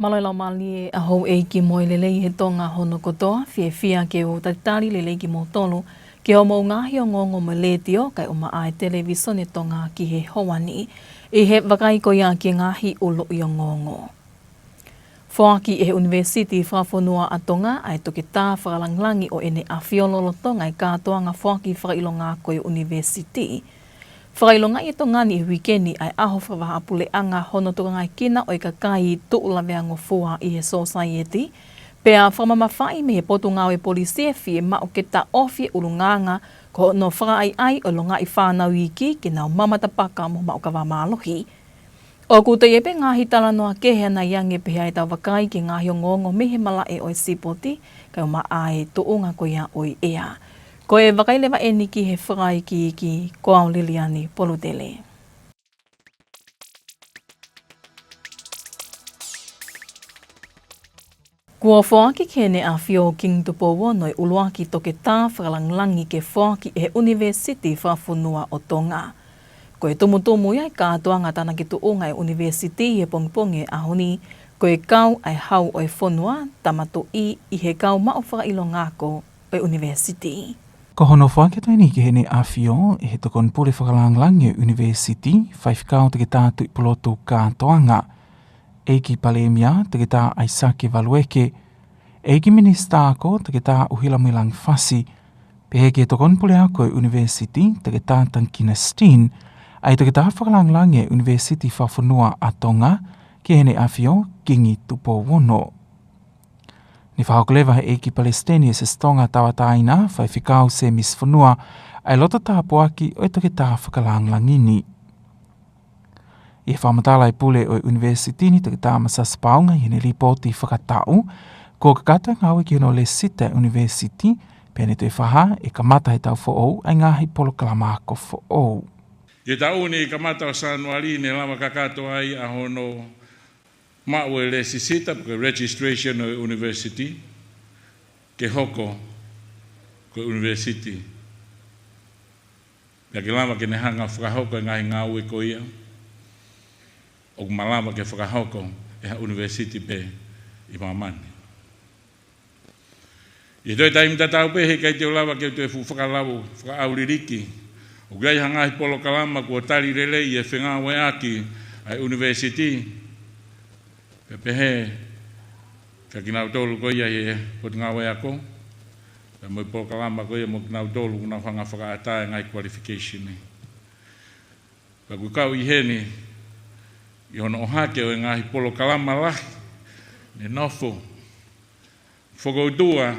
Malaila mali a hou e ki moi lelei he tonga hono kotoa, fia ke o tatari lelei ki mo tolu, ke o mo ngahi o ngongo mo letio, kai o maa e television e tonga ki he hoani, i he wakai ko ia ki ngahi ulo i o ngongo. Whaaki e University whawhanua a Tonga ai toke tā whakalanglangi o ene a whiololo tonga i kātoanga whaaki whakailonga koe University. Whakailonga i tongani i wikeni ai aho whawahapule anga hono toka ngai kina o i kakai tuulaweango fua i he society. Pea whamamawhai me he potu ngawe polisie fie mao ke ta ofi urunganga ko no whakai ai o longa i whanau iki ki nao mamatapaka mo mao ka wamalohi. O kuta iepe ngahi tala noa kehea na yange pehea e tau wakai ki ngahi o ngongo mihe mala e oi sipoti kai o maa e tuunga ko ia oi ea. Ko e wakailewa e niki he whakai ki iki ko au Liliani Polutele. Kua whaaki kene a whio King Tupo Wonoi uluaki toke tā whakalanglangi ke whaaki e University whawhanua o Tonga. Ko e tumutumu ia kātoa ngā tāna ki tuunga e University e pongponge a honi, ko e kau ai hau o e whanua tamatu i he kau mao whakailo ngāko o e University. Ko hono whaketoi ni ki hene a whio e he tokon pule whakalanglangi e University, whaifkau te ki tātu i polotu kātoanga. E ki palemia te ki tā Aisake Valueke, e ki minista ako te ki tā uhilamuilang whasi, pe he ki tokon pule ako e University te ki tā Tankina Steen, ai te kata whakalanglangi e University whawhanua a Tonga ki hene awhio Kingi Tupo Wono. Ni whahoklewa he eki Palestinians e Tonga tawataina whaiwhikau se mis whanua ai lota tāpuaki o e te kata whakalanglangi ni. I whamatala i pule o University ni te kata masaspaunga i hene ripoti whakatau ko kakata ngawe ki hono le sita University pene te whaha e kamata he tau who'ou ai ngahi polokalamako who'ou. Ke tauni i kamata o Sanuari ne lama kakato ai a hono mao e le sisita porque registration o University ke hoko ko University. Pea ke lama ke ne hanga whakahoko e ngahi ngāue ko ia. O malama ke whakahoko e ha University pe i mamani. I toi taimi tatau pe he kai te olawa ke te whakalawu whakauririki. O gai hangahi polo kalama kua tari rele i e whenga weaki ai University. Pepehe, ka kinau tolu ko ia e pot ngā weako. Pe moi polo kalama ko ia mo kinau tolu kuna whanga whakaatai ngai qualification ni. Pe kukau i heni, i hono ohake o ngahi polo kalama lahi, ne nofo. Whakautua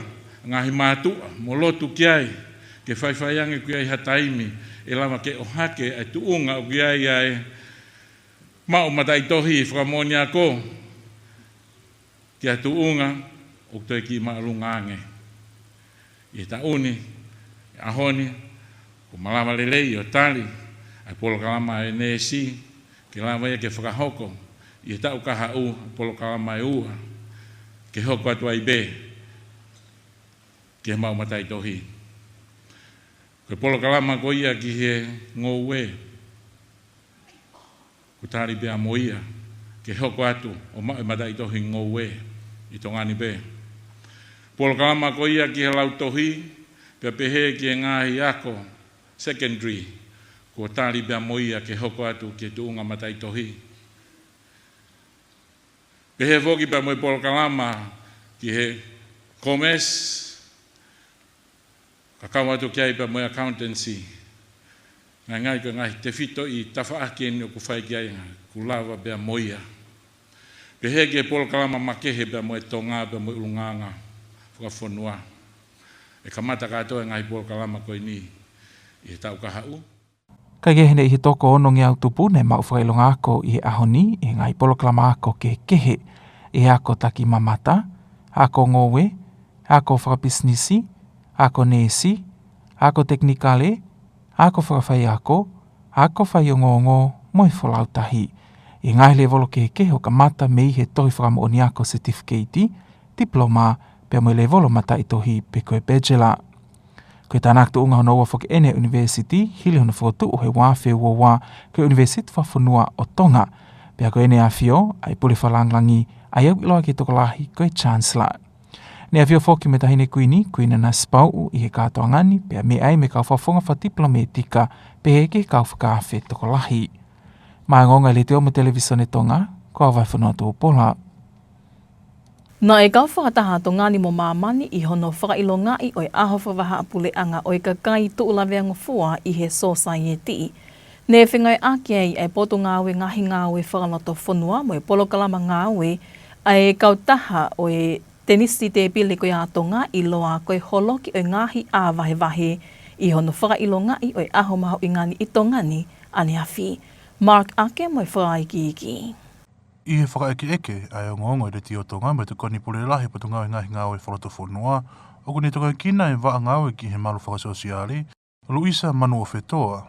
ngahi mātua, mo lotu kiai, ke whaiwhaiange kiai hataimi, e lama ke o hake ai tuunga o kiai ai mao matai tohi whakamonia ko ki a tuunga o toi ki maalungange. I tauni, a honi, ko malama lelei o tali, ai polo kalama e nesi, ke lama ia ke whakahoko, i tau kaha u, polo kalama e ua, ke hoko atu ai be, ke mao matai tohi. Ko polo kalama ko ia ki he ngōwe. Ko tāri bea mo ia. Ke hoko atu o mai madai tohi ngōwe. I tongani be. Polo kalama ko ia ki he lau tohi. Pea pehe ki he ngāhi ako. Secondary. Ko tāri bea mo ia ke hoko atu ki tuunga madai tohi. Pehe voki pea mo polo kalama ki he commerce. Kakau atu kia ipa moe accountancy. Ngai ko ngai te whito i tawhaaki eni o ku whai kia inga. Ku lawa bea moia. Pehe ke polo kalama makehe bea moe tonga bea moe ulunganga. Whakawhanua. E kamata katoa ngai polo kalama koe ni. I tau kahau. Kai hene i he toko ono ngi au tupu ne mau whakailonga ako i he ahoni i ngai polo kalama ako ke kehe. I ako taki mamata, ako ngowe, ako whakapisnisi, ako nesi, ako teknikale, ako whakawhai ako whai o ngongo, moi whalautahi. I ngai le volo ke keho ka mata mei he tohi whakamooni ako certificate, diploma, pia moi le volo mata i tohi pe koe bachelor. Koe tānak tu unga honoa whake ene University, hili hono whakatu o he wāwhi ua koe University whawhanua o Tonga. Pia koe ene a whio, ai puli whalanglangi ai au iloa ki tokolahi koe Chancellor. Ne avio foki me tahine kuina na spau i he katoa ngani, pea me ai me kau whafonga whatipla me tika, pe heke kau whakawhi tokolahi. Maa ngonga le te o me televisione Tonga, kua vai whanua tō pola. Na e kau whakataha to ngani mo mamani i hono whakailonga i oi aho whavaha apule anga oi kakai tuulawea ngofua i he society. Ne whingai ake ai e poto ngāwe ngahi ngāwe whakaloto whanua mo e polokalama ngāwe ai kau taha o e tenisi te pile koe a Tonga i loa koe holoki o ngahi a vahe i hono whakailonga i oi aho maho i ngani i Tongani ane awhi. Mark ake mo e whakaiki iki. I he whakaeke ai o ngongo i re ti o Tonga me te koni pule lahi pa tunga ngahi ngāwe whakaloto whanua o kone toka kina e waa ngāwe ki he malu whakasosiale Luisa manu o whetoa.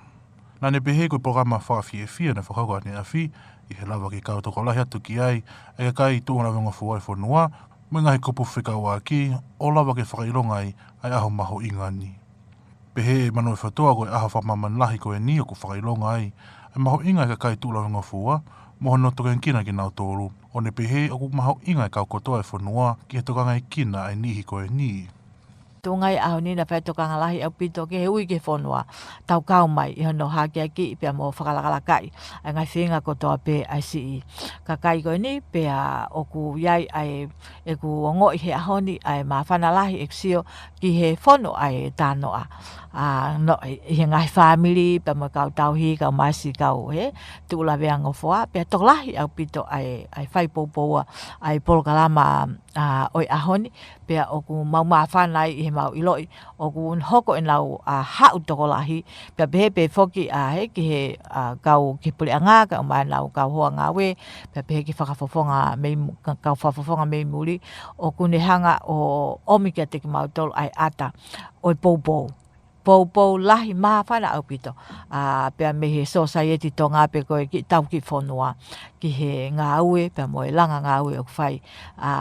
Nā ne pehe koe programa whakawhiewhia na whakauka ane awhi i he lawa ki kau toko lahi atu ki ai e kai tuona wenga fuai whanua mo ngahi kopu whikaua ki o lawa ke whakailonga ai aho maho i ngani. Pehe manu e whetoa koe aho whamaman lahi koe ni o ku whakailonga ai maho inga e kai tuona wenga fua moho no token kina ki nau tōru. O ne pehe o ku maho inga e kau kotoa e whanua ki he tokangai kina ai nihi koe ni. Tungai aho ni na whai tokanga lahi au pito ke he ui ke whanua. Tau kau mai i hono hake ki i pia mo whakalakalakai. Ai ngai whenga kotoa pe ai si i. Ka kai koe ni pia o ku iai ai e ku ongo i he aho ni ai ma whana lahi e ksio ki he whono ai tānoa. No, i he ngai family pia mo kau tauhi, kau masi, kau he tu ula wea ngofoa. Pia tok lahi au pito ai whai poupoua ai polokalama oi aho ni. Pia o ku mau mawhanai i he mau iloi o ku hoko e nau hau toko lahi pia pehe foki he ki he kau ki puli anga ka umai nau kau hoa ngawe pia pehe ki whakafofonga kau whafofonga mei muri o ku ne hanga o omika te ki mau tolu ai ata oi poupou. Poupou lahi mawhana au pito. Pia me he society Tonga pe koe ki tau ki whanua ki he ngā ue, pia mo e langa ngā ue o ku whai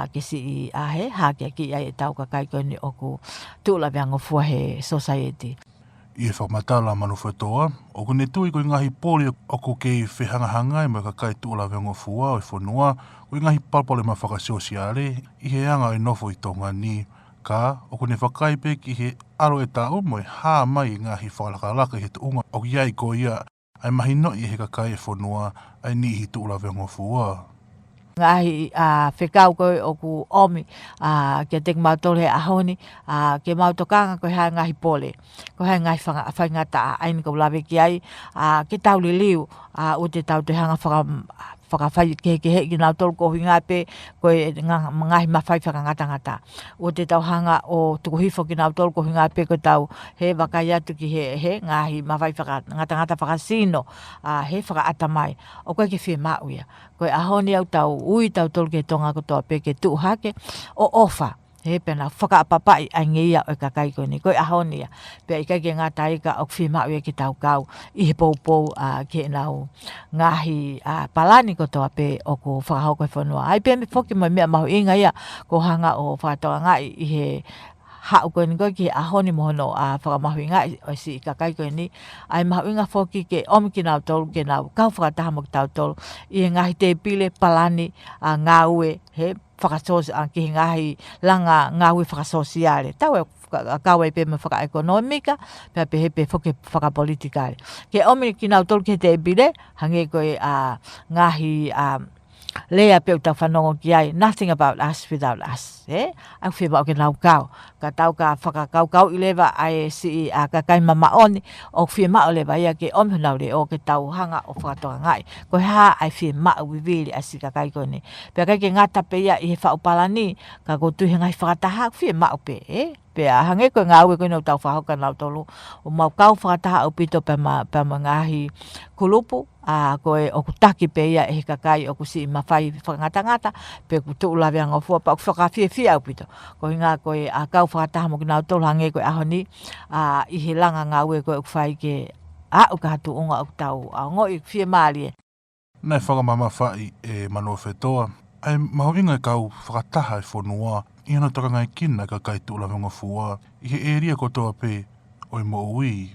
ki si i he hake ki ai e tau ka kai koe ni o ku tūla mea ngofua he society. I he whamatala manu whetoa, o ku ne tui koe ngahi poli o ku kei whehangahanga i mo ka kai tūla mea ngofua o i whanua, koe ngahi palpale ma whakasosiale i he anga i nofo i Tonga ni. Ka, o kune whakaipe ki he aro e tau mo e hā mai ngahi whalakalaka he tuunga o ki ai ko ia ai mahi no i he kakai e whanua ai ni hi tuula vengo fua. Ngahi whekau koe o ku omi kia tek mautole he ahoni ke mautokanga koe hai ngahi pole koe hai ngahi whaingata aini ko lawe ki ai ke tau li liu o te tau te hanga whakawhai ke he ki nau tolu ko hinga pe koe ngahi mawhai whakangata o te tau hanga o tuku hifo ki nau tolu ko hinga pe koe tau he wakai atu ki he ngahi mawhai whakangata whakasino he whakaata mai o koe ke whie mauia koe ahoni au tau ui tau tolu ke tonga kotoa pe ke tuu hake o ofa. He pena whakaapapai ai ngeia o kakai koe ni. Koe ahonia. Pea i kai ke ngā taika o whimau e ki tau kau i he poupou ke nau ngahi palani kotoa pe o ko whakahau koe whanua. Ai pia me whoki mai mea mahu inga ia ko hanga o whakatoa ngai i he hau koe ni koe ki ahoni mohono whakamahu inga o si i kakai koe ni. Ai mahu inga whoki ke omi ki nau tolu ke nau kau whakataha mo ki tau tolu i he ngahi te pile palani ngā ue he whakasos ki ngahi langa ngawi whakasosiale. Tau e kawe pe me whakaekonomika, pe pe hepe whoke whakapolitikare. Ke omi ki nau tolu ke te bile, hange koe ngahi lea pe tau whanongo ki ai, nothing about us without us. Au whiba o ke nau kau. Ka tau ka whakakau i lewa ai si ka kai mamaoni, o whima o lewa ia ke omi nau le o ke tau hanga o whakatoa ngai. Ko ha ai whima o wivili a si ka kai kone. Pea kai ke ngata pe ia i he whaupalani, ka ko tuhi ngai whakataha whima o pe, Pea hange koe ngā ue koe nau tau whahoka nau tolu. O mau kau whakataha au pito pe ma ngahi kulupu. Koe o kutaki pe ia e he kakai o kusi mawhai whakangata pe kutu ulawe angofua pa whakawhiewhia au pito. Ko hinga koe kau whakataha mo ki nau tolu hange koe ahoni i he langa ngā ue koe ukwhai ke o ka hatu unga o tau ngo i whie maali e. Nei whakamama whai e manu whetoa. Ai mahu inga kau whakataha e whanua i hana toka ngai kina ka kai tūla venga fua i he eria kotoa pe o i mo ui.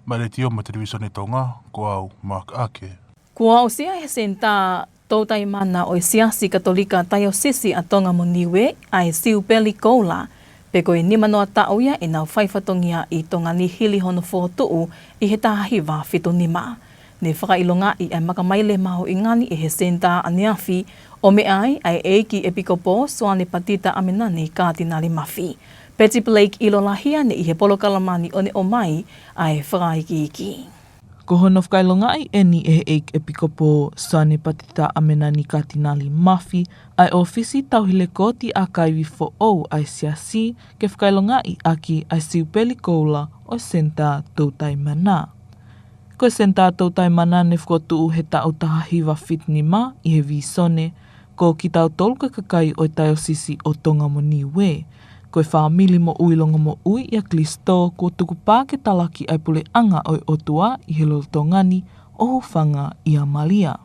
Mai le tio ma televisione Tonga, ko au Mark Ake. Kua o sia he senta Tautai mana o siasi katolika tayo sisi a Tonga Moniwe ai Jubilee Celebration. Peko e nimanoa tauia e nau whaifatongia I Tonga ni hili hono fōtuu I he tahiwa whito nima. Ne whakailonga I ai makamaile maho ingani e he senta aniafi o me ai eiki epikopo soane patita amenane kātinari mafi. Peti Blake ilolahia ne I he polokalamani o ne o mai ai whakaiki. Ko hono whakailongai eni e eik e pikopo soane patita amenani katinali mafi ai ofisi tauhile koti a kaiwi fo ou ai siasi ke whakailongai aki ai Jubilee Celebration o senta tautai mana. Ko senta tautai mana ne whakotuu he tau tahahiwa fitnima I he visone ko ki tau tolka kakai o taiosisi o Tonga Moniwe. Ko e whaamili mo uilonga mo ui I a Klisto ko tuku pāke talaki ai pule anga o otua I he lotongani o whanga I a Malia.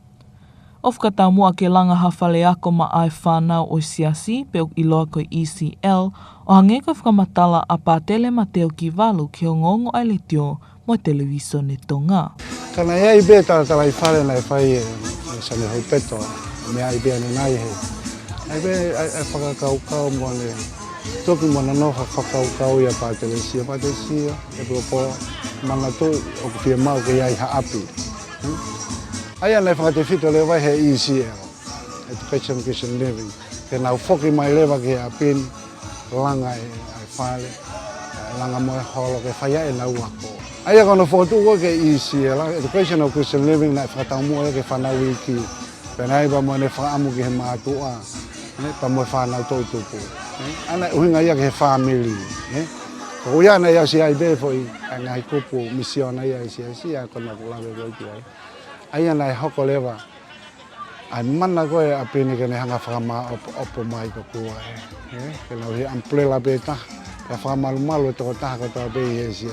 O whakatau mua ke langa hawhale ako ma ai whanau o siasi pe o iloa ko ECL o hange ko whakamatala a pātele ma teo ki walu ki o ngongo ai le tio mo televiso ne Tonga. Kana ia I bea tala I whare na I whai sa ne hoi peto me ai bea ni nai he. Ai bea ai whakakau mo ne toki mana no whakakau ia pātelesia e propo mana tō o ku whia mau ke iai haapi. Ai anai whakate whito le vai he ECL, Education Christian Living, ke nau whoki mai lewa ke apin langa ai whale, langa moe holo ke whaia e nau ako. Ai a kono whotu ua ke ECL, Education Christian Living nai whakatau mua ke whanau wiki, penai ba mo ne whaamu ke he mātua, pa mo whanau tō tupu. Ana uhinga ia ke family ko ia na ia si ai be foi ngai kupu misiona ia si a kona kula be ko ai ana hoko leva ai mana ko a pini ke ne hanga fama opo mai ko kua ke no he amplela beta ka fama malu to ta ko to be si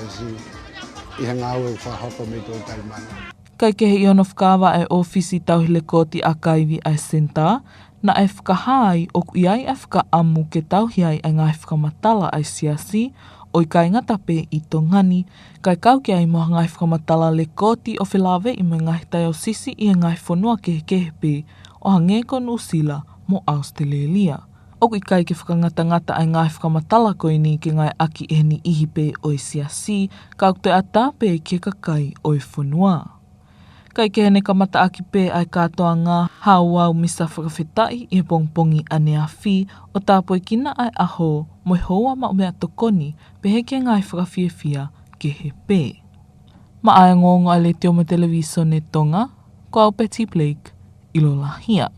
I hanga o fa hoko me to tai mana kai ke he ono whakawa ai ofisi tauhile koti a kaiwi ai senta na e whakahai o iai e whakaamu ke tauhiai ai ngai whakamatala ai siasi o I kai ngatape I tongani, kai kau ki ai moha ngai whakamatala le koti o whilawe I me ngai tayo sisi I ngai whanua ke kehepe o hange ko Nusila mo Australia. O I kai ke whakangata ai ngai whakamatala ko ini ke ngai aki e ni ihipe o I siasi, kau te atape ke kakai o I whanua. Kai ke hene kamata aki pē ai katoa ngā hauau misa whakawhetai I pongpongi ane a whi o tāpoi kina ai aho mo hoa ma o mea tokoni pe he ke ngai whakawhiawhia ke he pē. Ma ai ngongo ai le teo mo televiso ne Tonga, ko au Betty Blake, ilolahia.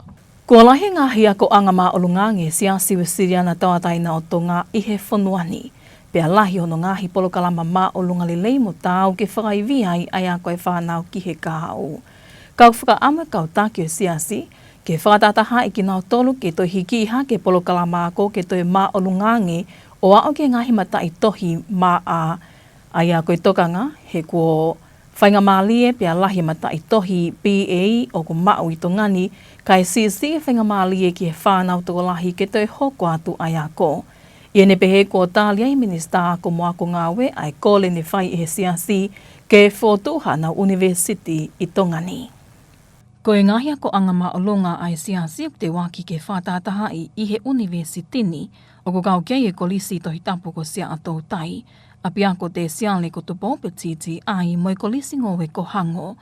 Kua lahi ngāhia ko anga mā olungange siasi wa Siriana tawataina o Tonga I he whanuani. Pea lahi hono ngahi polokalama mā o lunga le leimo tāu ke whakaiwi ai a koe whanau ki he kāu. Kau whakaama kau tāke o siasi, ke whakatataha I ki nao tolu ke toi hiki iha ke polokalama ko ke toi mā o lungange o ao ke ngahi mata I tohi mā a koe tokanga he ko whainga mālie pea lahi mata I tohi PA o ko mau I tongani kai sisi whainga mālie ki he whanau toko lahi ke toi hoko atu ai a ko. Ie ne pehe ko tālia I minista ko moako ngāwe ai kole ne whai I he siasi ke whotuha na University I Tongani. Ko e ngahia ko anga maolonga ai siasi o te waki ke whātātaha I he University ni o ko kau kei e kolisi tohi tapu ko sia atou tai a pia ko te siale ko tupo petiti ai moi kolisi ngowe ko hango.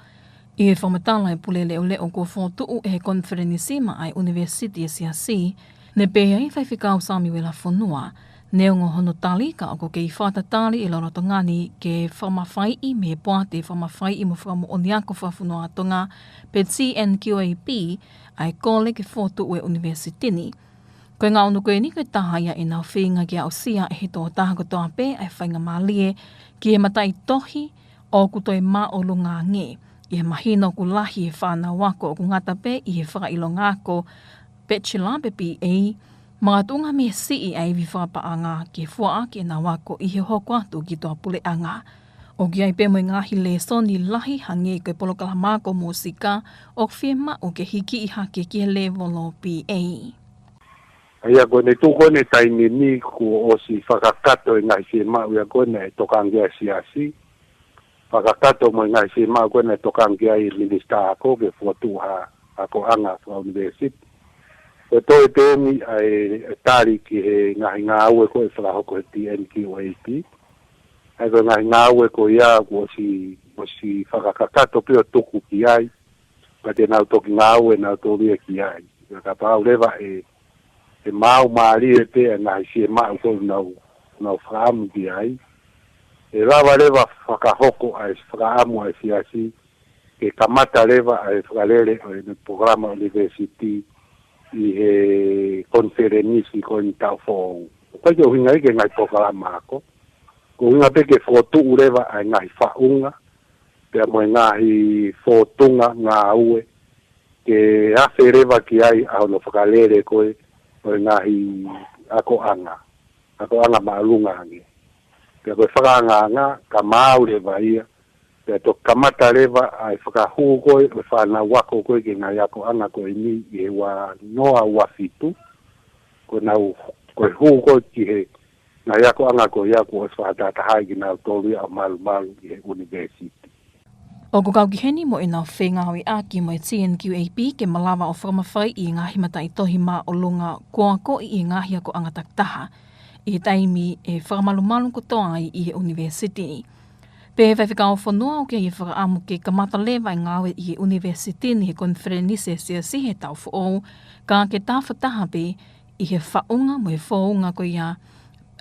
I he whamatala e pule leo leo ko whotuu e he konferenisima ai University e siasi ne pehe I whaiwhikau sami wela whanua, neongo hono tali ka o kei whatatali I loroto ngani ke whamawhai I me poate whamawhai I mo whamo o niako whawhunua tonga pe TNQAP ai kole ke whotu ue University ni. Koe ngā onu koe ni koe tahaya e nau whinga ki au sia e he tō taha kotoa pe ai whainga mālie ki he matai tohi o kutoi mā o lunga nge. I he mahino ku lahi e whāna wako o ku ngata pe I he whakailo ngāko Bachelor pe PA, mga tunga me sii ai vi whapaanga ke fua ake na wako I he hoko atu ki toa pule anga. O ki ai pe mo ngahi le soni lahi hange koe polokalama ko musika o whiema o ke hiki I hake ki he level o PA. Ia kone tukone taimi ni ku o si whakakato I ngai whiema ia kone e tokangia siasi. Whakakato mo ngai whiema kone tokangia I minista ako ke fuatuha ako anga fra university. Ko to te mi ai tari ki he ngā aue ko e whakahoko he TNQAP. Ai ko ngā aue ko ia ko si whakakakato pio tuku ki ai. Pa te nau toki ngā aue nau tōria ki ai. Ka pāu lewa e mau maari e te ngā si e mau tōru nau whaamu ki ai. E rawa lewa whakahoko ai whaamu ai siasi. Ke kamata lewa ai whakalele o e programa university i he konferenisi ko ni tau fōu. Kai ke uhinga ike ngai programa ako. Ko uhinga peke whotu lewa ai ngai whaunga. Pea moe ngahi whotunga ngā ue. Ke afe lewa ki ai au no whakalele koe o ngahi ako anga. Ako anga maalunga ange. Pea koe whakanganga ka mau lewa ia. Pea to kamata lewa ai whakahu koe o whanau wako koe ke ngai ako anga koe ni i he wa noa ua fitu. Koe nau koe hu koe ki he ngai ako anga koe ia koe o whatatahai ki nau tōru au malu i he university. O ko kauki heni mo e nau whengawi aki mo e TNQAP ke malawa o whakamawhai i ngahi mata i tohi mā o lunga kua ko i ngahi ako anga taktaha. I he taimi e whakamalumalu ko toa ai i he university. Pe he whakao whanua o ke i whakaamu ke kamata lewa i ngawe i he university ni he konferenise siasi he tau whoo ka ke tāwhataha pe i he whaunga mo he whaunga ko ia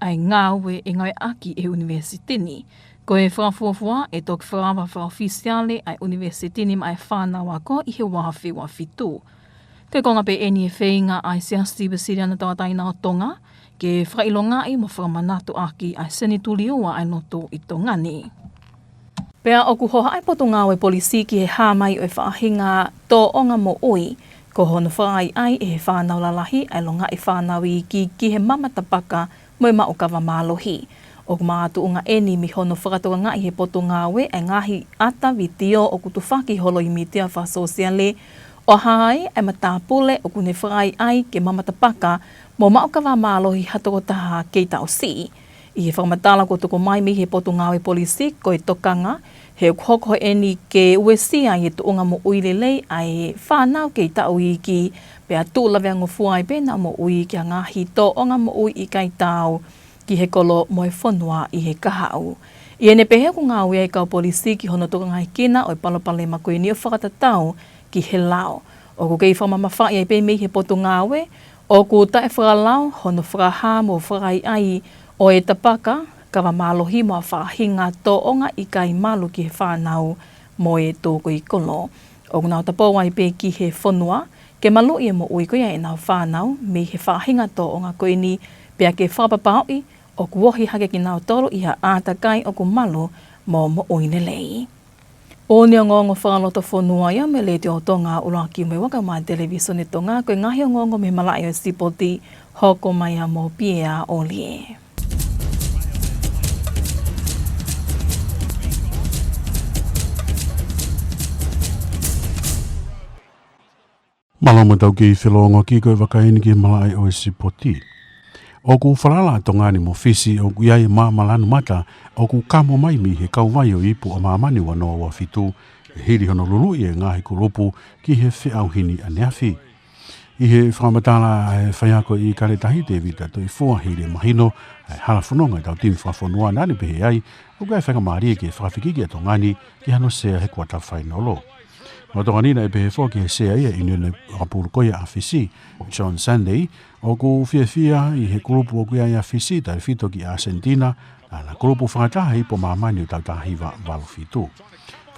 ai ngawe e ngawe aki e university ni. Ko e whakafuafua e toki whakawa whakaofisiale ai university ni mai whanau ako i he wahawhi wafitu. Te konga pe eni e whainga ai siasi basiri ana tawataina o Tonga ke whakailonga i mo whakamanatu aki ai senituli ua ai noto i Tongani. Pea oku hoha ai poto ngāwe polisi ki he hāmai o e whaahinga tō onga mo ui, ko hono whaai ai e he whanau lalahi ai longa i whanau i ki he mamatapaka mo e maukawa mālohi. Oku maatu unga eni mi hono whakatoa ngā i he poto ngāwe ai ngahi ata vitio o kutu whaki holo i mitea wha sosiale o hai ai matapule o kune whaai ai ke mamatapaka mo maukawa mālohi hatokotaha kei tau si. I he whakamatala ko toko mai mi he poto ngāwe polisi ko e tokanga, he hoko eni ke uesia i he tuunga mo uilelei ai whanau kei tau i ki pea tūlawe ango fuai pena mo ui ki a ngahi tō onga mo ui i kai tau ki he kolo mo e whanua i he kahau. I ene pehe ko ngā ui ai kau polisi ki hono toka ngai kina o e palopale mako i ni o whakatatau ki he lao. O ko kei whamamawhai ai pe mi he poto ngāwe, o ko tae whakalau hono whakaha mo whakai ai o e tapaka, kawa mālohi mo a whaahinga tō onga i kai malu ki he whānau mo e tōko i kolo. O nau tapau ai pe ki he whanua, ke malu i e mo ui koia e nau whānau, me he whaahinga tō onga koe ni, pea ke whapapau i, o kuohi hake ki nau toro i ha ātakai o ku malu mo ui nelei. O ni ngongo whālota whanua ia me le te o Tonga uraki me waka mai televisione Tonga, koe ngahi o ngongo me malai o sipoti, hoko mai a mo pia o lie. Malama tau ki whelonga ki koe wakaini ki malai o sipoti. O ku whalala tongani mo fisi o ku iai malanu mata o ku kamo mai mi he kauwai o ipu o maamani wanoa wa fitu e hiri hono lulu i e ngahi kurupu ki he whiauhini a neafi. I he whakamatala e whaiako i karetahi te vita to i fua hiri mahino e hala whanonga tau timi whawhanua nani pehe ai o kai whakamari ki e whakawhikiki a tongani ki hano sea he kuata whainolo. O tonganina e pehe fōki he sea ia i nune rapurukoia a fisi, John Sunday, o ku fia i he kurupu o kuia i a fisi tai fito ki Argentina, na kurupu whangataha i po maamani o tautahiwa walu fitu.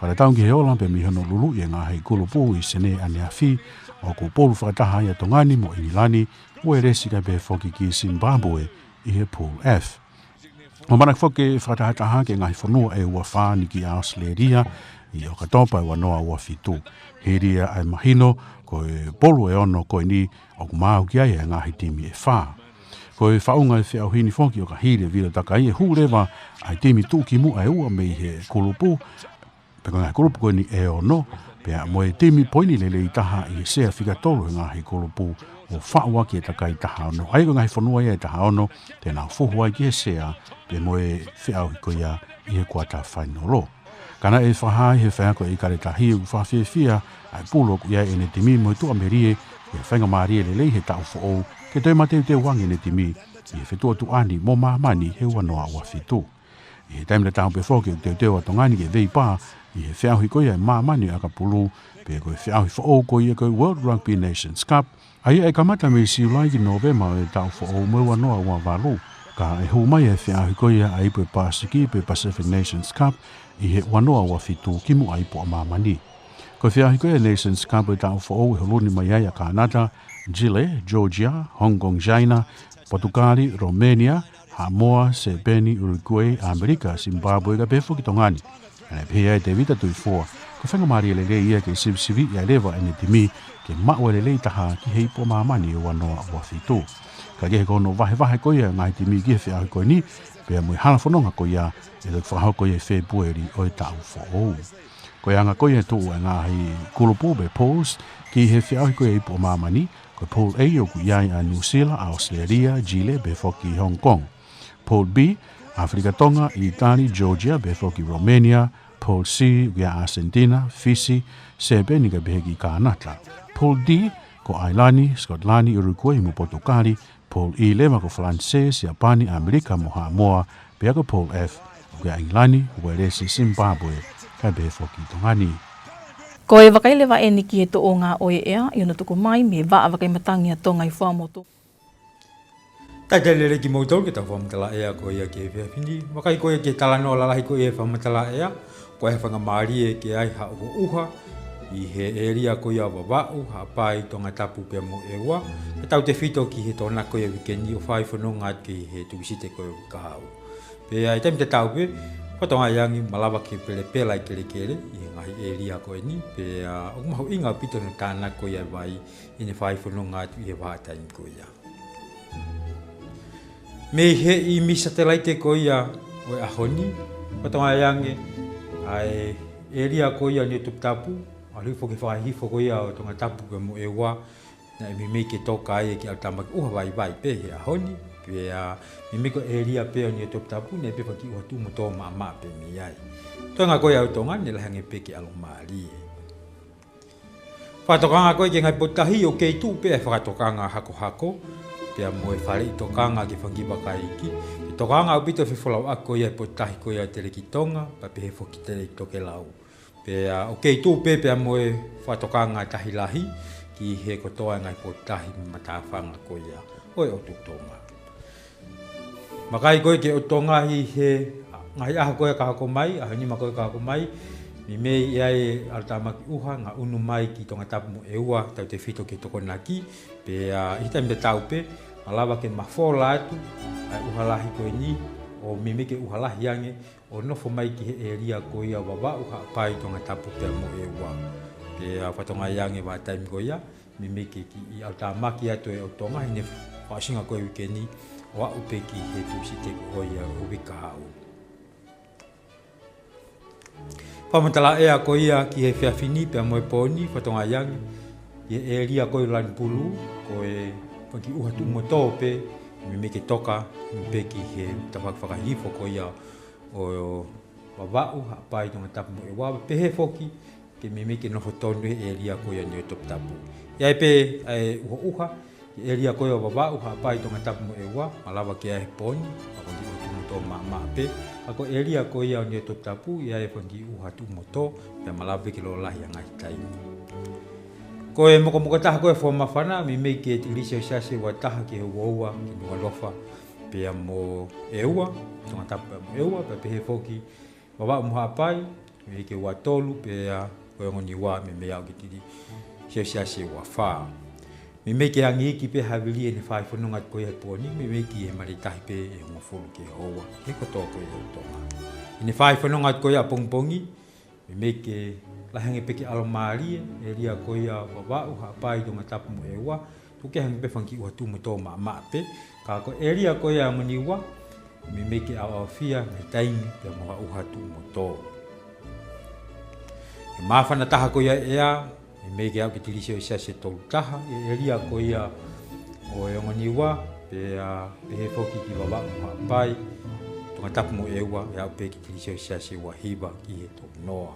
Wharatau ki he ola pe mihono lulu i ngā hei kurupu i sene ane a fi, o ku polu whakataha i a tongani mo inilani, o e resi kai pehe fōki ki Zimbabwe i he pool F. O manak whoke whakataha ke ngāhi whanua e ua whāni ki Australia, i o katopa e wanoa ua fitu. Heria ai mahino, ko e polu e ono ko ni o kumau ki ai e ngahi timi e whā. Ko e whaunga e whiau hini whoki o ka hiri vira taka i e hurewa ai timi tūki mu ai ua mei he kulupu. Peko ngai kulupu ko ni e ono, pea mo e timi poini lele i taha i e sea whika tolu e ngahi kulupu o whaua ki e taka i taha ono. Ai ko ngahi whanua i e taha ono, te nā fuhu ai ki e sea, pe mo e whiau hiko ia i e kuata whainolo. Kana e whahai he whaako i kare tahi u whawhiawhia ai pūlo ku ia e ne timi mo tu amerie e whainga maari le lei he tau whao ke toi mateu te wangi ne timi i he whetua tu ani mo maamani he wanoa ua whitu. I he taimle tau pe whoke u teo teo atongani ke vei pā i he whiahui koia e maamani aka pulu pe koe whiahui whao koia koe World Rugby Nations Cup ai e kamata me si ulai ki Novema e tau whao mo wanoa ua walu ka e hu mai e whiahui koia ai pe Pasiki pe Pacific Nations Cup i he wanoa ua whitu ki mu ai po a maamani. Ko whiahi koe Nations Cup e tau whao e holuni mai ai a Kanata, Chile, Georgia, Hong Kong, China, Portugali, Romania, Samoa, Sebeni, Uruguay, Amerika, Zimbabwe ka pefo ki tongani. Ana pia e te vita tui fua. Ko whenga maari le ia ke sivi ia lewa ene timi ke maua le taha ki hei po maamani e wanoa ua whitu. Ka kehe kono vahe koia ngai timi ki he whiahi koe ni, pia mui hala whanonga koia e tuk whahau koia e February o e tau whao. Ko anga koia tu e ngā hei kulupu be polls ki he whiahi koia i po maamani, ko poll A o ku iai a New Zealand, Australia, Chile, be foki Hong Kong. Poll B, Afrika Tonga, Italy, Georgia, be foki Romania. Poll C, ia Argentina, Fiji, Sebeni ka beheki Kanata. Poll D, ko Ailani, Scotlandi, Uruguay mo Portugali. Poll E lema ko Frances, Japani, Amerika mo Samoa. Pea ko Poll F, ia England, Wales, Zimbabwe ka be foki tongani. Ko e wakailewa e niki e to o ngā oe ea, i ona tuku mai me wa a wakaimatangi a tonga i whamoto. Tai te lere ki moutou ke tau whamatala ea ko ia ke whea whini. Wakai ko ia ke talano lalahi ko ia whamatala ea. Ko e whanga maari e ke ai ha uho uha. I he eria ko ia wawau, ha pai Tongatapu pia mo e wa. E tau te whito ki he tōna ko ia wikeni o whai whanonga ki he tuwisite ko ia wikahau. Pea i taimi te tau pe, Patonga yangi malawa ke pele pela i kere kere i ngahi eria ko e ni pe o mahu inga pito no tāna ko ia vai i ne whai whanonga atu i he wātaimi ko ia. Me he i misa te laite ko ia o e ahoni, Patonga yangi ai eria ko ia ni Tongatapu, a rifo ke whahifo ko ia o Tongatapu ke mo e wa na e mi ke toka ai ki altamaki uha vai pe he ahoni. Pea mimiko eria pea ni Tongatapu ne pe faki watu moto ma pe mi ai. Tonga ko ia tonga ni la hange pe ki alomari. Fatokanga ko ke ngai potahi o ke tu pe fatokanga hako pea mo e fale tokanga ke fangi bakai ki. Tokanga o pito fifola ako ia potahi ko ia tele ki tonga pa pe foki tele toke lau. Pea o ke tu pe pea mo e fatokanga tahilahi ki he kotoa ngai potahi matafanga ko ia. Oi o tutonga. Makai koe ke o tonga hi he ngai aha koe ka hako mai, aha ni ma koe ka hako mai, mi mei iai altamaki uha ngā unu mai ki Tongatapu mo e ua tau te whito ke toko naki, pe hita mi te tau pe, malawa ke mawhola atu, ai uha lahi koe ni, o mi me ke uha lahi ange, o nofo mai ki he eria koe ia wawa uha pai Tongatapu pe mo e ua. Pe whatonga iange wa taimi koe ia, mi me ke ki i altamaki atu e o tonga, hine whasinga koe wike ni, wa upeki he tuisite ko ia o wikahau. Whamatala ea ko ia ki he whiawhini pia moe pōni, whatonga yangi, i he eria ko i lani pulu, ko e whaki uha tu mo tō pe, mi me ke toka, mi peki he tawhakawhakahifo ko ia o wawau, hapai Tongatapu mo e wawa, pe he whoki, ke mi me ke nofo tonu he eria ko ia ni o Tongatapu. Iai pe uha, eria koe o wawau hapai Tongatapu mo e wa, malawa ki ai poni, ako di o tumoto maa pe, ako eria koe ia o ni Tongatapu, ia e whangi uha tumoto, pia malawa ki lo lahi angai taimi. Koe moko taha koe fo mawhana, mi mei ke tilise o sase wa taha ki he uaua, ki Nuku'alofa, pia mo e ua, Tongatapu pia mo e ua, pia pehe foki, wawau mo hapai, mi ke ua tolu, pia koe ngoni wa, mi mei au ki tiri, se sase wa whaa. Mi me ke angi ki pe havili e ne whai whanunga koe he pōni, mi me ki he maritahi pe e ngofuru ke hoa, he kotoa koe he tonga. I ne whai whanunga koe a pongpongi, mi me ke lahange pe ke alomari e ria koe a wawau, hapai Tongatapu mo e ua, tuke hange pe whanki ua tu moto maa pe, ka ko e ria koe a mani ua, mi me ke au awhia ngai taimi pe moha uha tu moto. E mawhana taha koe ea, mi mei ke au ki tilise o isa se tolu taha, e ria ko ia o e ngoniwa, pe he foki ki wawa mo hapai, Tongatapu mo ewa e au pe ki tilisio siasi wa hiba ki he to noa.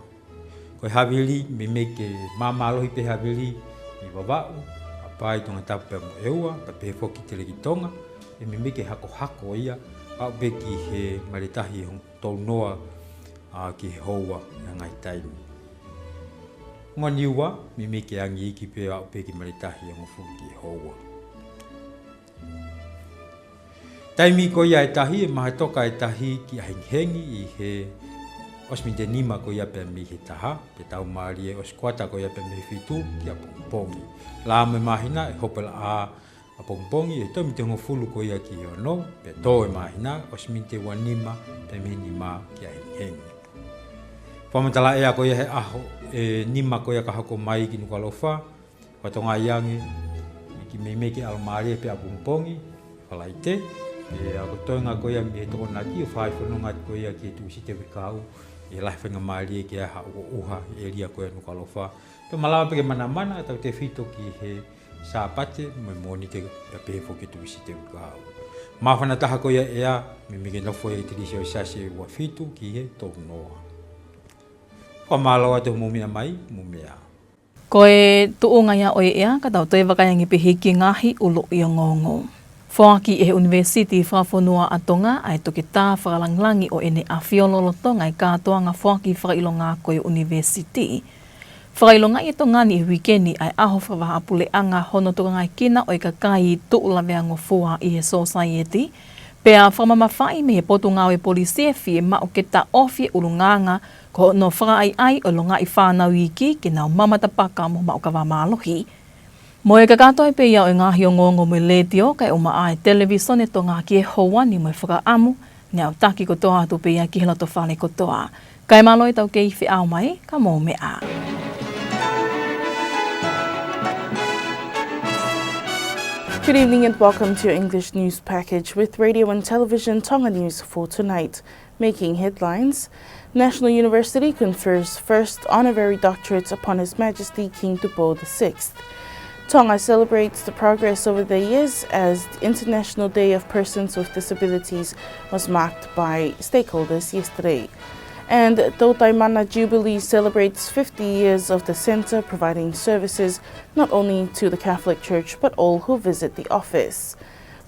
Ko havili me ke mamalohi pe havili i wawau a pai Tongatapu pe mo ewa pa pe foki tele ki Tonga e me ke hako ia au pe ki he maritahi hong to noa ki he hoa ngai taimi. Ngoniwa me ke angi ki pe au pe ki maritahi hong fu ki hoa. Taimi ko ia e tahi e maha toka e tahi ki ahenghengi i he osminte nima ko ia pe mi he taha, pe tau maari e oskwata ko ia pe mi fitu ki a pongpongi. La me mahina e hopela a pongpongi e tomi te ngofulu ko ia ki ono, pe to e mahina osminte wanima pe mi nima ki ahenghengi. Pamatala ea ko ia he aho e nima ko ia ka hako mai ki Nuku'alofa, watonga iangi ki me ki almaari pe a pongpongi, walaite, e ako toinga ko ia me toko nati o whai whanonga ko ia ki tu si te wikau e lai whenga maari ki a hao uha e ria ko ia Nuku'alofa. Pe malawa peke mana tau te whito ki he sāpate Moimoi te pehefo ki tu si te wikau. Mawhana taha ko ia ea me meke nofo e te risio sase wa whito ki he tōku noa. Kwa malawa te mumia mai, mumia. Ko e tuunga ia oe ea ka tau te wakayangi pehiki ngahi ulo i o ngongo. Whaki e University whawhanua a Tonga ai toke tā whakalanglangi o ene a whiololo Tonga i kātoanga whaki whakailonga ko e University. Whakailonga i Tongani i wikeni ai aho whawahapule anga hono toka ngai kina o i kakai tuulawea ngofua i he society. Pea whamamawhai me he potu ngau e polisi e fie mao ke ta ofi ulunganga ko no whakaai o longa i whanau iki ke nau mamatapaka mo mao ka wamalohi. Mo e kakato e pe iau e ngahi o ngongo me letio kai o maa e televisione to ngā ki e hoa ni mo e whakaamu ni au taki kotoa atu pe ia ki he loto whale kotoa. Kai malo e tau kei whi au mai, ka mō mea. Good evening and welcome to your English news package with radio and television Tonga News for tonight. Making headlines, National University confers first Honorary Doctorate upon His Majesty King Tupo VI. Tonga celebrates the progress over the years as the International Day of Persons with Disabilities was marked by stakeholders yesterday. And Tautaimana Jubilee celebrates 50 years of the centre providing services not only to the Catholic Church but all who visit the office.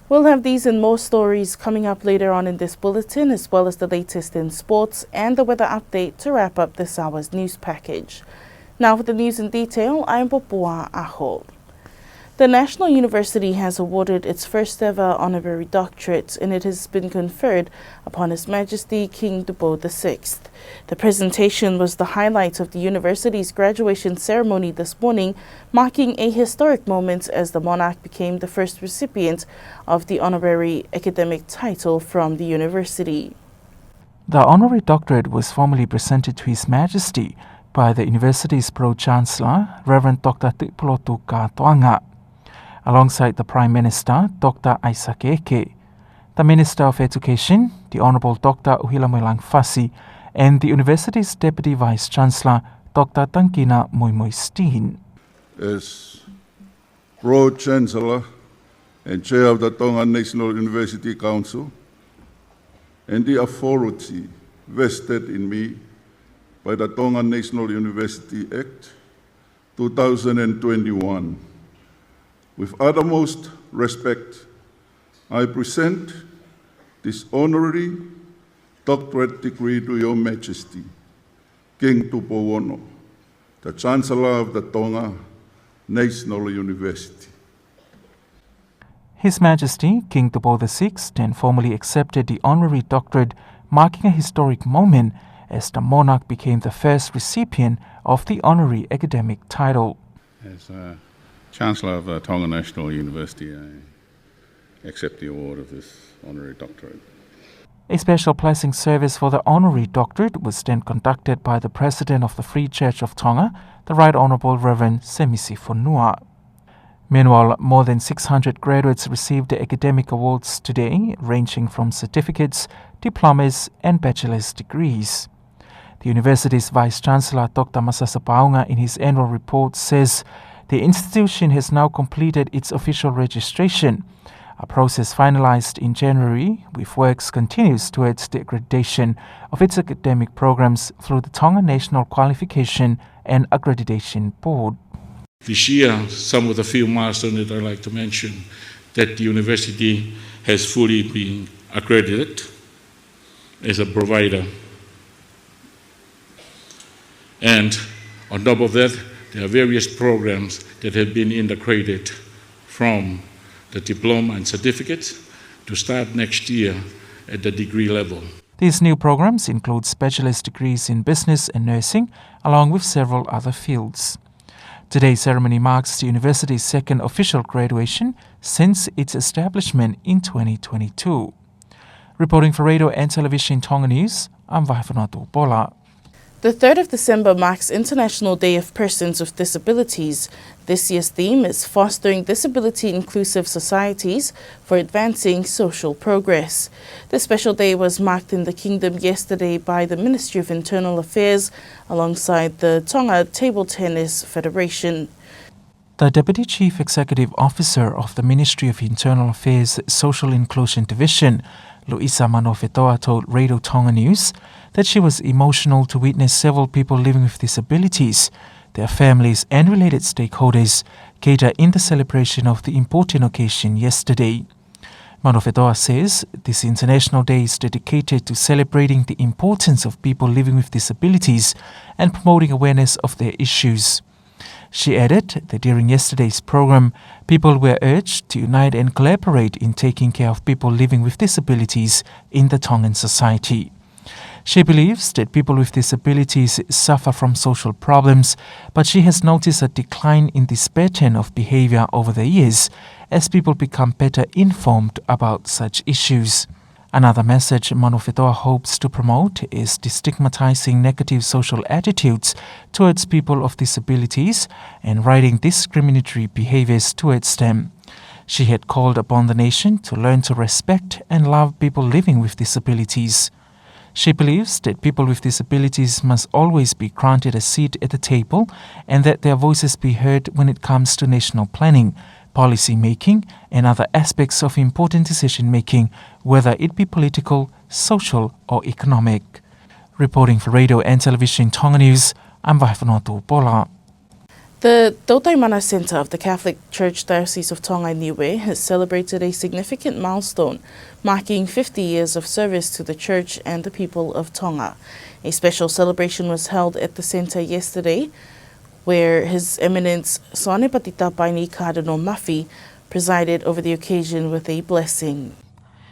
We'll have these and more stories coming up later on in this bulletin, as well as the latest in sports and the weather update to wrap up this hour's news package. Now for the news in detail, I'm Popua Aho. The National University has awarded its first ever honorary doctorate, and it has been conferred upon His Majesty King Tupo VI. The presentation was the highlight of the university's graduation ceremony this morning, marking a historic moment as the monarch became the first recipient of the honorary academic title from the university. The honorary doctorate was formally presented to His Majesty by the university's Pro-Chancellor, Reverend Dr. Latu alongside the Prime Minister, Dr. Isaac Eke, the Minister of Education, the Honourable Dr. Uhilamoilang Fasi, and the university's Deputy Vice-Chancellor, Dr. Tankina Moimoi Steen. As Pro-Chancellor and Chair of the Tonga National University Council, and the authority vested in me by the Tonga National University Act 2021, with uttermost respect, I present this honorary doctorate degree to Your Majesty, King Tupo, the Chancellor of the Tonga National University. His Majesty, King Tupo VI, then formally accepted the honorary doctorate, marking a historic moment as the monarch became the first recipient of the honorary academic title. As Chancellor of the Tonga National University, I accept the award of this honorary doctorate. A special blessing service for the honorary doctorate was then conducted by the President of the Free Church of Tonga, the Right Honourable Reverend Semisi Fonua. Meanwhile, more than 600 graduates received the academic awards today, ranging from certificates, diplomas and bachelor's degrees. The university's Vice-Chancellor, Dr. Masasa Paunga, in his annual report says the institution has now completed its official registration, a process finalized in January, with works continues towards the accreditation of its academic programs through the Tonga National Qualification and Accreditation Board. This year, some of the few milestones that I'd like to mention, that the university has fully been accredited as a provider. And on top of that, there are various programs that have been integrated from the diploma and certificates to start next year at the degree level. These new programs include bachelor's degrees in business and nursing, along with several other fields. Today's ceremony marks the university's second official graduation since its establishment in 2022. Reporting for Radio and Television Tonga News, I'm Paula. The 3rd of December marks International Day of Persons with Disabilities. This year's theme is Fostering Disability-Inclusive Societies for Advancing Social Progress. This special day was marked in the Kingdom yesterday by the Ministry of Internal Affairs alongside the Tonga Table Tennis Federation. The Deputy Chief Executive Officer of the Ministry of Internal Affairs Social Inclusion Division, Luisa Manofetoa, told Radio Tonga News that she was emotional to witness several people living with disabilities, their families and related stakeholders cater in the celebration of the important occasion yesterday. Manofetoa says this International Day is dedicated to celebrating the importance of people living with disabilities and promoting awareness of their issues. She added that during yesterday's program, people were urged to unite and collaborate in taking care of people living with disabilities in the Tongan society. She believes that people with disabilities suffer from social problems, but she has noticed a decline in this pattern of behavior over the years as people become better informed about such issues. Another message Manofetoa hopes to promote is destigmatizing negative social attitudes towards people of disabilities and righting discriminatory behaviors towards them. She had called upon the nation to learn to respect and love people living with disabilities. She believes that people with disabilities must always be granted a seat at the table and that their voices be heard when it comes to national planning, policy making, and other aspects of important decision making, whether it be political, social, or economic. Reporting for Radio and Television Tonga News, I'm Paula. The Tautaimana Centre of the Catholic Church Diocese of Tonga Niue has celebrated a significant milestone, marking 50 years of service to the Church and the people of Tonga. A special celebration was held at the centre yesterday, where His Eminence Soane Patitapaini Cardinal Mafi presided over the occasion with a blessing.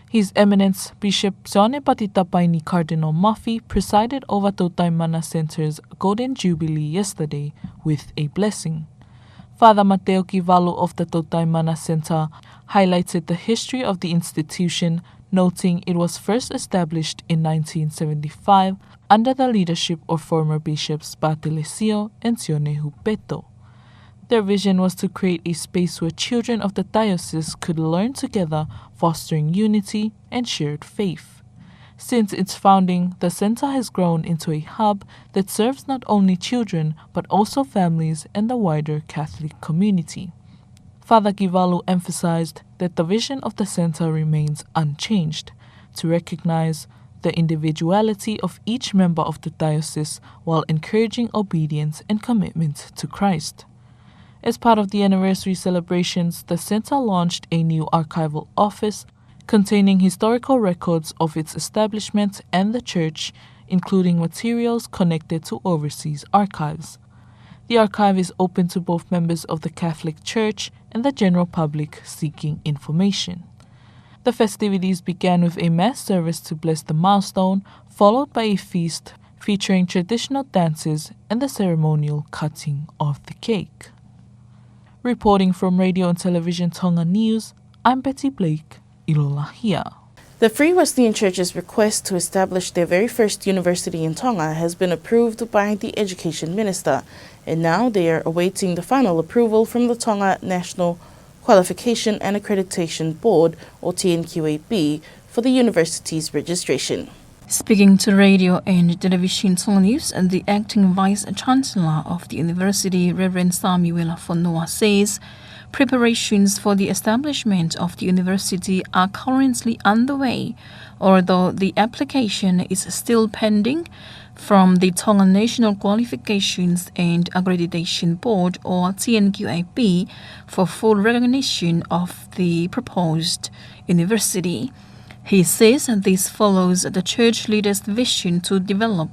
His Eminence Bishop Soane Patitapaini Cardinal Mafi presided over Tautaimana Centre's Golden Jubilee yesterday with a blessing. Father Mateo Kivalu of the Tautaimana Centre highlighted the history of the institution, noting it was first established in 1975 under the leadership of former bishops Bartelesio and Sionehu Peto. Their vision was to create a space where children of the diocese could learn together, fostering unity and shared faith. Since its founding, the center has grown into a hub that serves not only children but also families and the wider Catholic community. Father Kivalu emphasized that the vision of the center remains unchanged, to recognize the individuality of each member of the diocese while encouraging obedience and commitment to Christ. As part of the anniversary celebrations, the center launched a new archival office containing historical records of its establishment and the church, including materials connected to overseas archives. The archive is open to both members of the Catholic Church and the general public seeking information. The festivities began with a mass service to bless the milestone, followed by a feast featuring traditional dances and the ceremonial cutting of the cake. Reporting from Radio and Television Tonga News, I'm Betty Blake, Ilolahia. The Free Wesleyan Church's request to establish their very first university in Tonga has been approved by the Education Minister, and now they are awaiting the final approval from the Tonga National Qualification and Accreditation Board, or TNQAB, for the university's registration. Speaking to Radio and Television Tonga News, and the acting Vice Chancellor of the University, Reverend Samuel Fonoa, says preparations for the establishment of the university are currently underway, although the application is still pending from the Tonga National Qualifications and Accreditation Board, or TNQAB, for full recognition of the proposed university. He says this follows the church leaders' vision to develop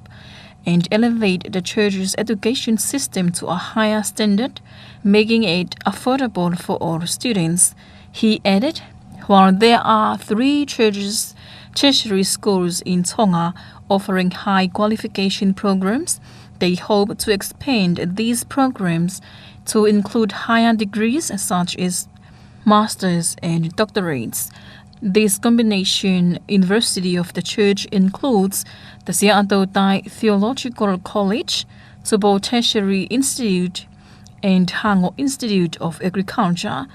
and elevate the church's education system to a higher standard, making it affordable for all students. He added, while there are 3 churches tertiary schools in Tonga offering high qualification programs, they hope to expand these programs to include higher degrees such as masters and doctorates. This combination university of the church includes the Seattle Theological College, Tubo Tertiary Institute, and Hango Institute of Agriculture.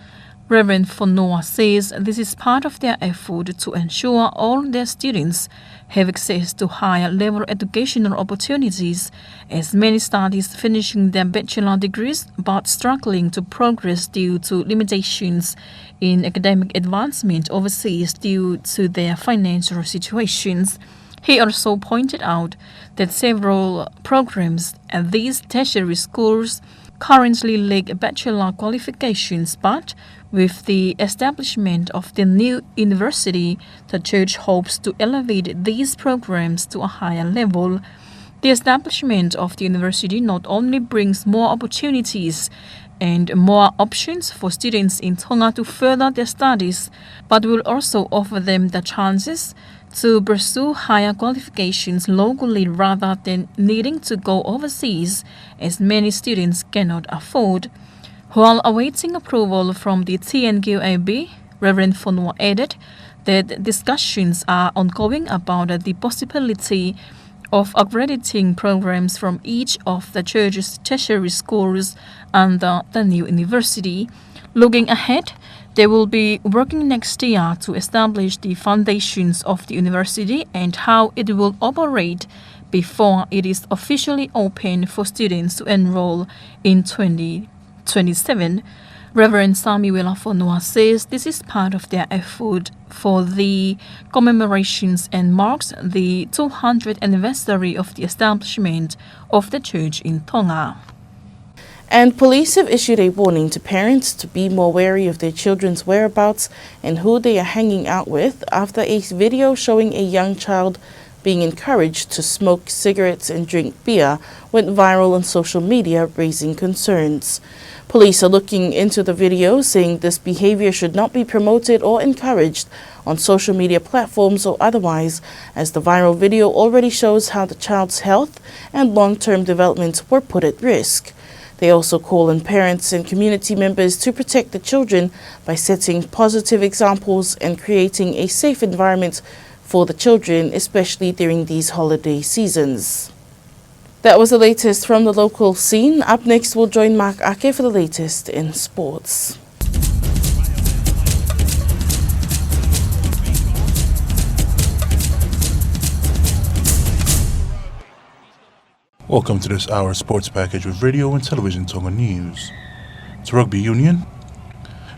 Reverend Fonoa says this is part of their effort to ensure all their students have access to higher level educational opportunities, as many studies finishing their bachelor degrees but struggling to progress due to limitations in academic advancement overseas due to their financial situations. He also pointed out that several programs at these tertiary schools currently lack bachelor qualifications, but with the establishment of the new university, the church hopes to elevate these programs to a higher level. The establishment of the university not only brings more opportunities and more options for students in Tonga to further their studies, but will also offer them the chances to pursue higher qualifications locally rather than needing to go overseas, as many students cannot afford. While awaiting approval from the TNQAB, Reverend Fonua added that discussions are ongoing about the possibility of accrediting programs from each of the church's tertiary schools under the new university. Looking ahead, they will be working next year to establish the foundations of the university and how it will operate before it is officially open for students to enroll in 2027. Reverend Samuel Afonua says this is part of their effort for the commemorations and marks the 200th anniversary of the establishment of the church in Tonga. And police have issued a warning to parents to be more wary of their children's whereabouts and who they are hanging out with after a video showing a young child being encouraged to smoke cigarettes and drink beer went viral on social media, raising concerns. Police are looking into the video, saying this behavior should not be promoted or encouraged on social media platforms or otherwise, as the viral video already shows how the child's health and long-term development were put at risk. They also call on parents and community members to protect the children by setting positive examples and creating a safe environment for the children, especially during these holiday seasons. That was the latest from the local scene. Up next, we'll join Mark Ake for the latest in sports. Welcome to this hour's sports package with radio and television Tonga news. To Rugby Union,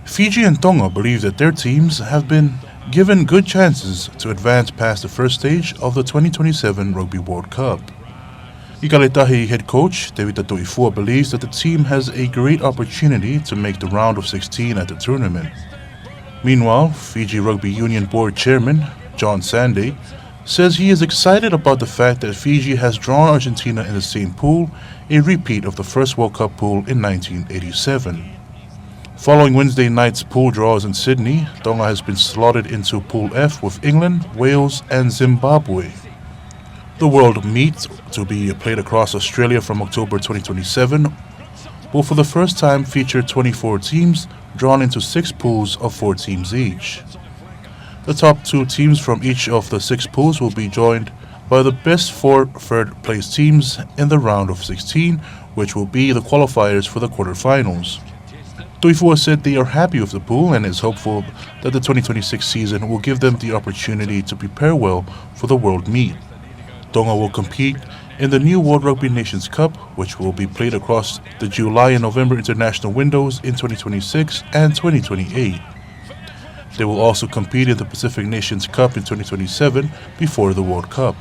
Fiji and Tonga believe that their teams have been given good chances to advance past the first stage of the 2027 Rugby World Cup. Ikaletahi head coach David Tatoifua believes that the team has a great opportunity to make the round of 16 at the tournament. Meanwhile, Fiji Rugby Union Board Chairman John Sanday says he is excited about the fact that Fiji has drawn Argentina in the same pool, a repeat of the first World Cup pool in 1987. Following Wednesday night's pool draws in Sydney, Tonga has been slotted into Pool F with England, Wales and Zimbabwe. The World Meet, to be played across Australia from October 2027, will for the first time feature 24 teams drawn into 6 pools of 4 teams each. The top 2 teams from each of the 6 pools will be joined by the best 4 third-place teams in the round of 16, which will be the qualifiers for the quarterfinals. Toifua said they are happy with the pool and is hopeful that the 2026 season will give them the opportunity to prepare well for the World Meet. Tonga will compete in the new World Rugby Nations Cup, which will be played across the July and November international windows in 2026 and 2028. They will also compete in the Pacific Nations Cup in 2027 before the World Cup.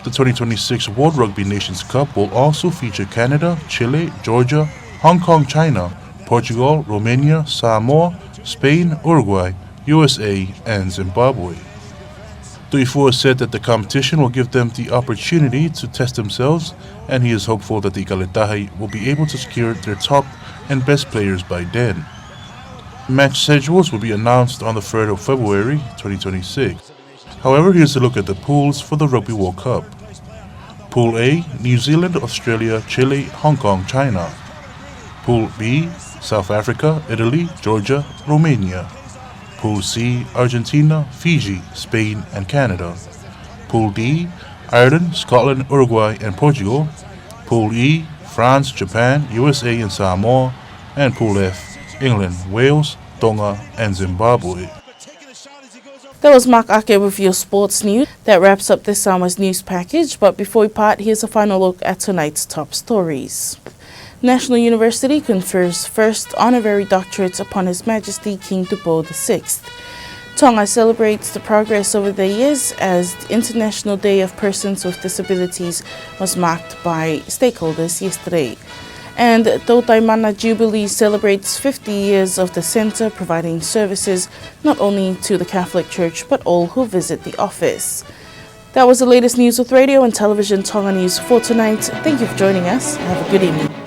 The 2026 World Rugby Nations Cup will also feature Canada, Chile, Georgia, Hong Kong, China, Portugal, Romania, Samoa, Spain, Uruguay, USA, and Zimbabwe. Tuifua said that the competition will give them the opportunity to test themselves, and he is hopeful that the Ikaletahi will be able to secure their top and best players by then. Match schedules will be announced on the 3rd of February 2026. However, here's a look at the pools for the Rugby World Cup. Pool A, New Zealand, Australia, Chile, Hong Kong, China. Pool B, South Africa, Italy, Georgia, Romania. Pool C, Argentina, Fiji, Spain, and Canada. Pool D, Ireland, Scotland, Uruguay, and Portugal. Pool E, France, Japan, USA, and Samoa. And Pool F, England, Wales, Tonga, and Zimbabwe. That was Mark Ake with your sports news. That wraps up this summer's news package, but before we part, here's a final look at tonight's top stories. National University confers first Honorary Doctorate upon His Majesty King Tupo VI. Tonga celebrates the progress over the years as the International Day of Persons with Disabilities was marked by stakeholders yesterday. And Tautaimana Jubilee celebrates 50 years of the centre providing services not only to the Catholic Church but all who visit the office. That was the latest news with Radio and Television Tonga News for tonight. Thank you for joining us. Have a good evening.